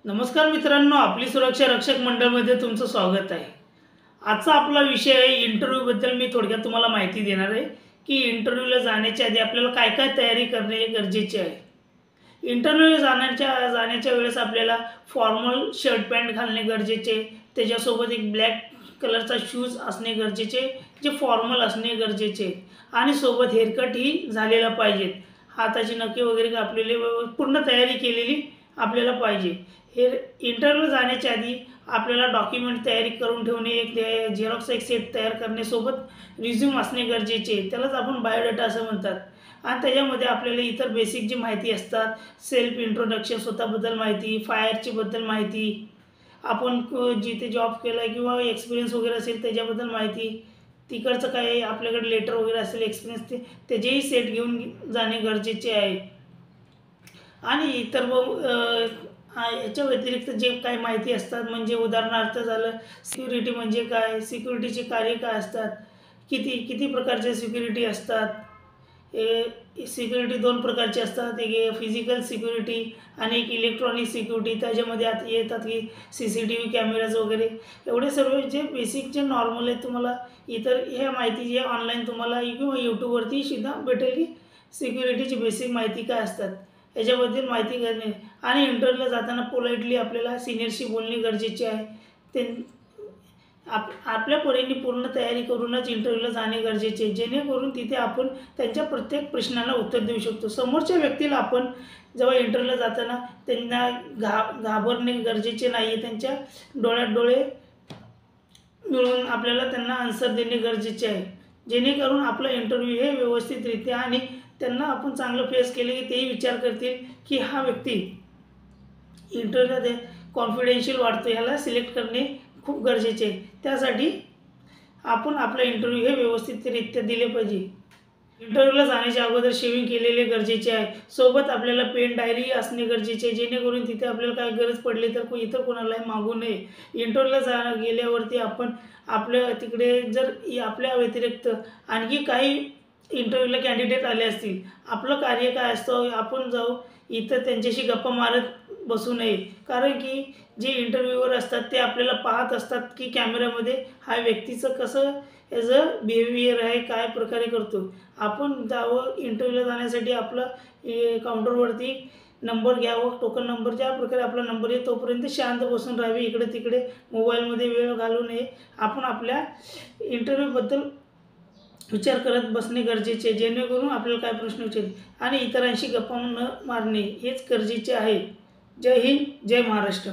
नमस्कार मित्रांनो, आपली सुरक्षा रक्षक मंडळमध्ये तुमचं स्वागत आहे। आजचा आपला विषय आहे इंटरव्ह्यूबद्दल। मी थोडक्यात तुम्हाला माहिती देणार आहे की इंटरव्ह्यूला जाण्याच्या आधी आपल्याला काय काय तयारी करणे गरजेचे आहे। इंटरव्ह्यूला जाण्याच्या वेळेस आपल्याला फॉर्मल शर्ट पॅन्ट घालणे गरजेचे आहे, त्याच्यासोबत एक ब्लॅक कलरचा शूज असणे गरजेचे, जे फॉर्मल असणे गरजेचे आहे आणि सोबत हेअरकट ही झालेला पाहिजे। हाताची नखे वगैरे कापलेले पूर्ण तयारी केलेली आपल्याला पाहिजे। हे इंटरव्ह्यूला जाण्याच्या आधी आपल्याला डॉक्युमेंट तयारी करून ठेवणे, एक झेरॉक्स एक सेट तयार करणे, सोबत रिझ्यूम असणे गरजेचे आहे, त्यालाच आपण बायोडाटा असं म्हणतात। आणि त्याच्यामध्ये आपल्याला इतर बेसिक जी माहिती असतात, सेल्फ इंट्रोडक्शन, स्वतःबद्दल माहिती, फायरची बद्दल माहिती, आपण जिथे जॉब केला किंवा एक्सपिरियन्स वगैरे असेल त्याच्याबद्दल माहिती, तिकडचं काय आपल्याकडे लेटर वगैरे असेल एक्सपिरियन्स त्याचेही सेट घेऊन जाणे गरजेचे आहे। आणि इतर याच्या व्यतिरिक्त जे काही माहिती असतात, म्हणजे उदाहरणार्थ झालं सिक्युरिटी म्हणजे काय, सिक्युरिटीचे कार्य काय असतात, किती प्रकारचे सिक्युरिटी असतात। सिक्युरिटी दोन प्रकारचे असतात, एक फिजिकल सिक्युरिटी आणि एक इलेक्ट्रॉनिक सिक्युरिटी। त्याच्यामध्ये आता येतात की CCTV कॅमेराज वगैरे, एवढे सर्व जे बेसिक जे नॉर्मल आहे, तुम्हाला इतर ह्या माहिती जे ऑनलाईन तुम्हाला किंवा यूट्यूबवरती सुद्धा भेटेल की सिक्युरिटीची बेसिक माहिती काय असतात याच्याबद्दल माहिती करणे। आणि इंटरव्ह्यूला जाताना पोलाइटली आपल्याला सिनियरशी बोलणे गरजेचे आहे। ते आपल्या परीने पूर्ण तयारी करूनच इंटरव्ह्यूला जाणे गरजेचे आहे, जेणेकरून तिथे आपण त्यांच्या प्रत्येक प्रश्नाला उत्तर देऊ शकतो। समोरच्या व्यक्तीला आपण जेव्हा इंटरव्ह्यूला जाताना त्यांना घाबरणे गरजेचे नाही आहे, त्यांच्या डोळ्यात डोळे मिळून आपल्याला त्यांना आन्सर देणे गरजेचे आहे, जेणेकरून आपला इंटरव्ह्यू हे व्यवस्थितरित्या आणि त्यांना आपण चांगलं फेस केले की तेही विचार करतील की हा व्यक्ती इंटरव्ह्यूला कॉन्फिडेन्शियल वाटतो, ह्याला सिलेक्ट करणे खूप गरजेचे आहे। त्यासाठी आपण आपला इंटरव्ह्यू हे व्यवस्थितरित्या दिले पाहिजे। इंटरव्ह्यूला जाण्याच्या अगोदर शेविंग केलेले गरजेचे आहे, सोबत आपल्याला पेन डायरी असणे गरजेचे आहे, जेणेकरून तिथे आपल्याला काय गरज पडली तर इतर कोणालाही मागू नये। इंटरव्ह्यूला गेल्यावरती आपण आपल्या तिकडे जर आपल्या व्यतिरिक्त आणखी काही इंटरव्ह्यूला कॅन्डिडेट आले असतील, आपलं कार्य काय असतं, आपण जाऊ इथं त्यांच्याशी गप्पा मारत बसू नये, कारण की जे इंटरव्ह्यूवर असतात ते आपल्याला पाहत असतात की कॅमेऱ्यामध्ये हा व्यक्तीचं कसं ॲज बिहेवियर आहे, काय प्रकारे करतो। आपण जावं इंटरव्ह्यूला जाण्यासाठी आपलं काउंटरवरती नंबर घ्यावं, टोकन नंबर, ज्या प्रकारे आपला नंबर येतो तोपर्यंत शांत बसून राहावे, इकडे तिकडे मोबाईलमध्ये वेळ घालवू नये। आपण आपल्या इंटरव्ह्यूबद्दल विचार करत बसणे गरजेचे, जेणेकरून आपल्याला काय प्रश्न विचारले आणि इतरांशी गप्पा न मारणे हेच गरजेचे आहे। जय हिंद, जय महाराष्ट्र।